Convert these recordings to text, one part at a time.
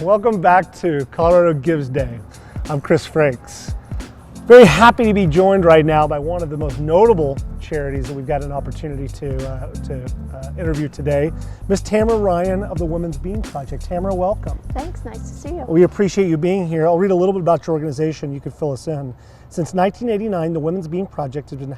Welcome back to Colorado Gives Day. I'm Chris Frakes. Very happy to be joined right now by one of the most notable charities that we've got an opportunity to interview today, Ms. Tamara Ryan of the Women's Bean Project. Tamara, welcome. Thanks, nice to see you. We appreciate you being here. I'll read a little bit about your organization. You could fill us in. Since 1989, the Women's Bean Project has been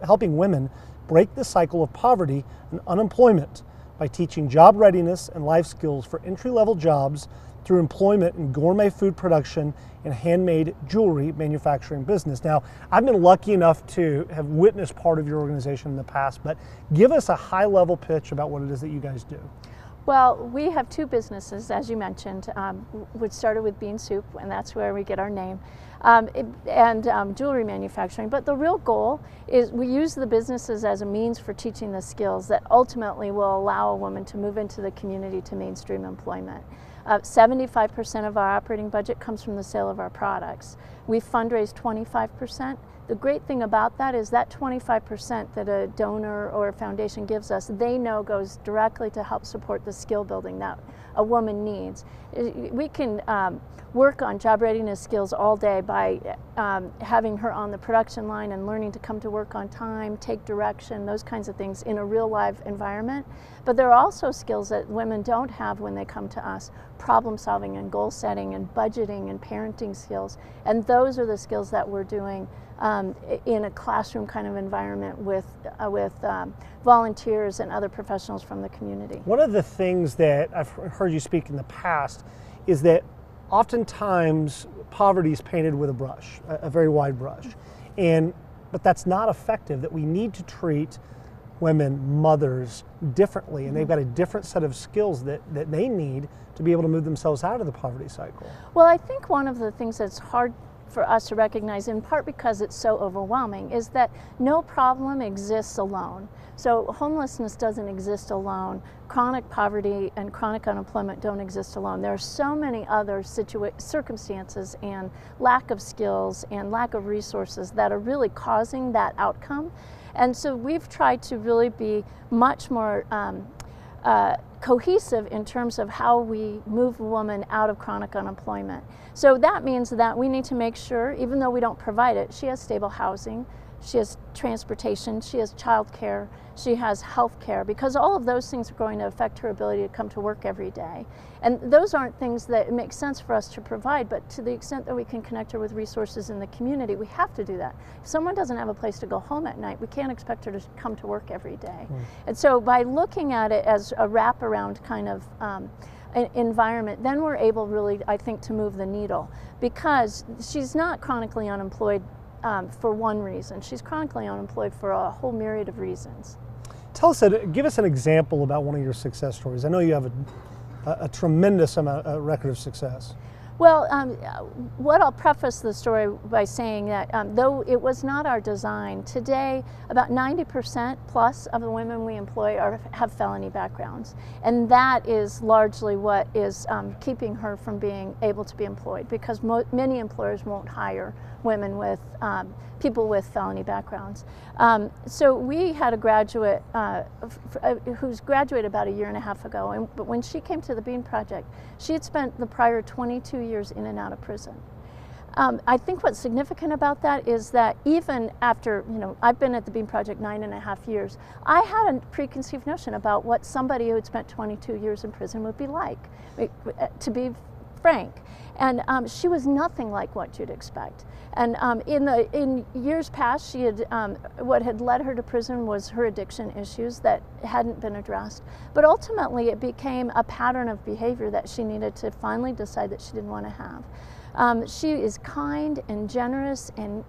helping women break the cycle of poverty and unemployment by teaching job readiness and life skills for entry-level jobs through employment in gourmet food production and handmade jewelry manufacturing business. Now, I've been lucky enough to have witnessed part of your organization in the past, but give us a high-level pitch about what it is that you guys do. Well, we have two businesses, as you mentioned, which started with bean soup, and that's where we get our name, and jewelry manufacturing. But the real goal is we use the businesses as a means for teaching the skills that ultimately will allow a woman to move into the community to mainstream employment. 75% of our operating budget comes from the sale of our products. We fundraise 25%. The great thing about that is that 25% that a donor or a foundation gives us, they know goes directly to help support the skill building that a woman needs. We can work on job readiness skills all day by having her on the production line and learning to come to work on time, take direction, those kinds of things in a real live environment. But there are also skills that women don't have when they come to us: problem solving and goal setting and budgeting and parenting skills. And those are the skills that we're doing in a classroom kind of environment with volunteers and other professionals from the community. One of the things that I've heard you speak in the past is that oftentimes poverty is painted with a brush, a very wide brush, but that's not effective, that we need to treat women, mothers, differently, and they've got a different set of skills that they need to be able to move themselves out of the poverty cycle. Well, I think one of the things that's hard for us to recognize, in part because it's so overwhelming, is that no problem exists alone. So homelessness doesn't exist alone. Chronic poverty and chronic unemployment don't exist alone. There are so many other circumstances and lack of skills and lack of resources that are really causing that outcome. And so we've tried to really be much more cohesive in terms of how we move a woman out of chronic unemployment. So that means that we need to make sure, even though we don't provide it, she has stable housing, she has transportation, she has child care, she has health care, because all of those things are going to affect her ability to come to work every day. And those aren't things that it makes sense for us to provide, but to the extent that we can connect her with resources in the community, we have to do that. If someone doesn't have a place to go home at night, we can't expect her to come to work every day. And so by looking at it as a wraparound kind of environment, then we're able really, I think, to move the needle, because she's not chronically unemployed for one reason. She's chronically unemployed for a whole myriad of reasons. Give us an example about one of your success stories. I know you have a tremendous record of success. Well, what I'll preface the story by saying that though it was not our design, today about 90% plus of the women we employ have felony backgrounds. And that is largely what is keeping her from being able to be employed, because many employers won't hire women with people with felony backgrounds. So we had a graduate who's graduated about a year and a half ago, but when she came to the Bean Project, she had spent the prior 22 years in and out of prison. I think what's significant about that is that even after, I've been at the Bean Project 9.5 years, I had a preconceived notion about what somebody who had spent 22 years in prison would be like, to be frank. And she was nothing like what you'd expect. And in years past, she had what had led her to prison was her addiction issues that hadn't been addressed. But ultimately, it became a pattern of behavior that she needed to finally decide that she didn't want to have. She is kind and generous and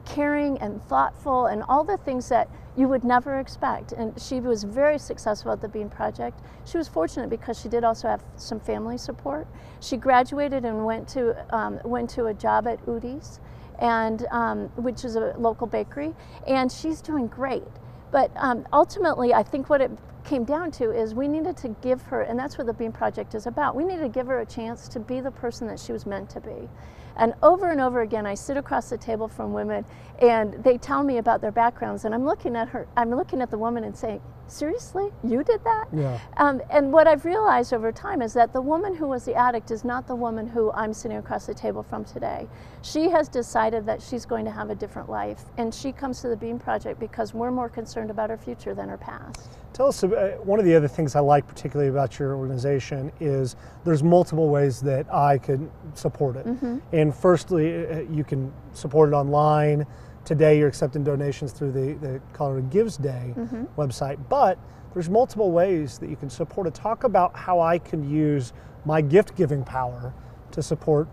caring and thoughtful and all the things that you would never expect. And she was very successful at the Bean Project. She was fortunate because she did also have some family support. She graduated and went to a job at Udi's, and which is a local bakery, and she's doing great. But ultimately, I think what it came down to is we needed to give her, and that's what the Bean Project is about, we needed to give her a chance to be the person that she was meant to be. And over again, I sit across the table from women and they tell me about their backgrounds, and I'm looking at the woman and saying, seriously, you did that? Yeah. And what I've realized over time is that the woman who was the addict is not the woman who I'm sitting across the table from today. She has decided that she's going to have a different life, and she comes to the Bean Project because we're more concerned about her future than her past. Tell us, one of the other things I like particularly about your organization is there's multiple ways that I could support it. And firstly, you can support it online. Today you're accepting donations through the Colorado Gives Day website, but there's multiple ways that you can support it. Talk about how I can use my gift giving power to support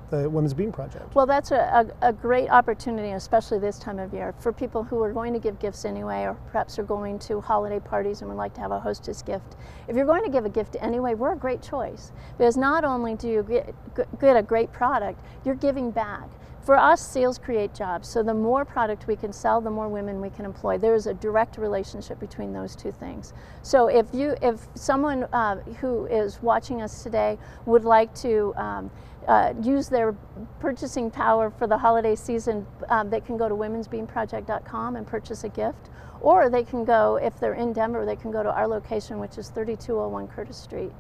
the Women's Bean Project. Well, that's a great opportunity, especially this time of year, for people who are going to give gifts anyway, or perhaps are going to holiday parties and would like to have a hostess gift. If you're going to give a gift anyway, we're a great choice, because not only do you get a great product, you're giving back. For us, sales create jobs, so the more product we can sell, the more women we can employ. There is a direct relationship between those two things. So if someone who is watching us today would like to use their purchasing power for the holiday season, they can go to womensbeanproject.com and purchase a gift, or they can go, if they're in Denver, they can go to our location, which is 3201 Curtis Street.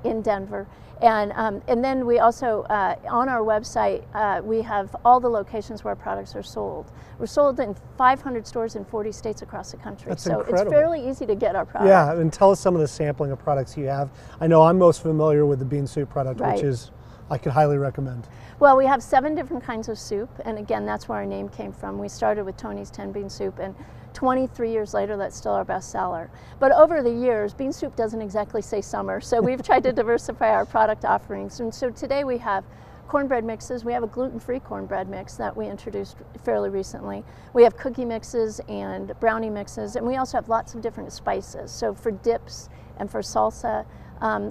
In Denver, and then we also on our website we have all the locations where our products are sold. We're sold in 500 stores in 40 states across the country. That's so incredible. It's fairly easy to get our product. Yeah, and tell us some of the sampling of products you have. I know I'm most familiar with the bean soup product, Right. which is I could highly recommend. Well, we have 7 different kinds of soup, and again, that's where our name came from. We started with Tony's 10 bean soup, and 23 years later, that's still our best seller. But over the years, bean soup doesn't exactly say summer, so we've tried to diversify our product offerings. And so today we have cornbread mixes. We have a gluten-free cornbread mix that we introduced fairly recently. We have cookie mixes and brownie mixes, and we also have lots of different spices. So for dips and for salsa,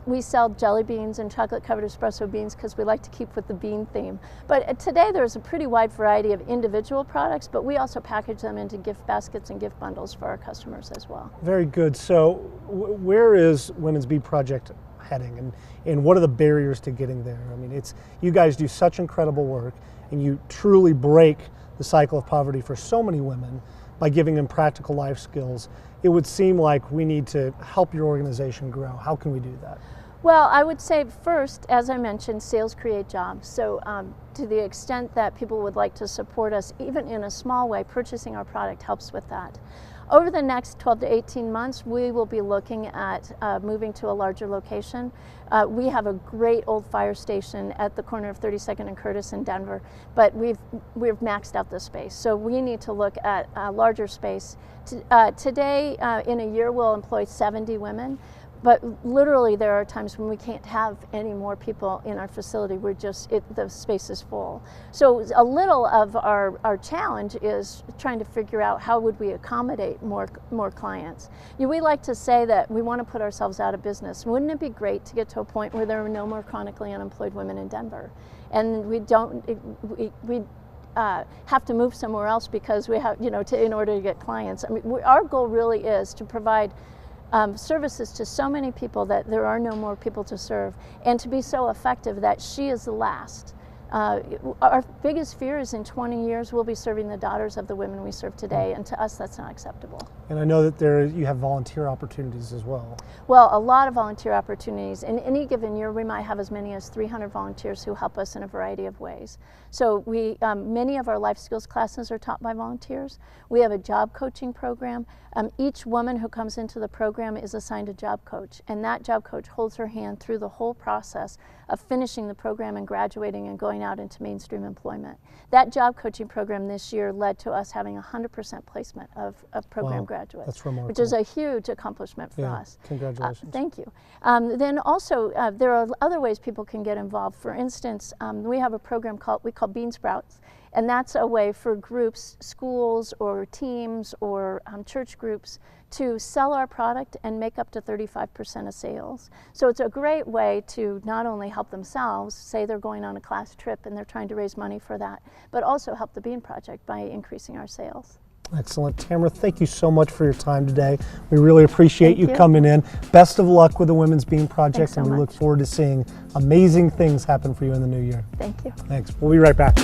we sell jelly beans and chocolate-covered espresso beans because we like to keep with the bean theme. But today there's a pretty wide variety of individual products, but we also package them into gift baskets and gift bundles for our customers as well. Very good. So where is Women's Bean Project heading, and what are the barriers to getting there? I mean, you guys do such incredible work, and you truly break the cycle of poverty for so many women by giving them practical life skills. It would seem like we need to help your organization grow. How can we do that? Well, I would say first, as I mentioned, sales create jobs. So to the extent that people would like to support us, even in a small way, purchasing our product helps with that. Over the next 12 to 18 months, we will be looking at moving to a larger location. We have a great old fire station at the corner of 32nd and Curtis in Denver, but we've maxed out the space. So we need to look at a larger space. Today, in a year, we'll employ 70 women. But literally, there are times when we can't have any more people in our facility. The space is full. So a little of our challenge is trying to figure out how would we accommodate more clients. We like to say that we want to put ourselves out of business. Wouldn't it be great to get to a point where there are no more chronically unemployed women in Denver, and we have to move somewhere else because we have, in order to get clients. I mean, our goal really is to provide services to so many people that there are no more people to serve, and to be so effective that she is the last. Our biggest fear is in 20 years we'll be serving the daughters of the women we serve today, and to us that's not acceptable. And I know that you have volunteer opportunities as well. Well, a lot of volunteer opportunities. In any given year, we might have as many as 300 volunteers who help us in a variety of ways. So many of our life skills classes are taught by volunteers. We have a job coaching program. Each woman who comes into the program is assigned a job coach, and that job coach holds her hand through the whole process of finishing the program and graduating and going out into mainstream employment. That job coaching program this year led to us having 100% placement of program graduates. That's remarkable. Which is a huge accomplishment for us. Congratulations. Thank you. Then also, there are other ways people can get involved. For instance, we have a program we call Bean Sprouts, and that's a way for groups, schools or teams or church groups to sell our product and make up to 35% of sales. So it's a great way to not only help themselves, say they're going on a class trip and they're trying to raise money for that, but also help the Bean Project by increasing our sales. Excellent. Tamara, thank you so much for your time today. We really appreciate Thank you you. coming in. Best of luck with the Women's Bean Project, Thanks so and we look much. forward to seeing amazing things happen for you in the new year. Thank you. Thanks. We'll be right back.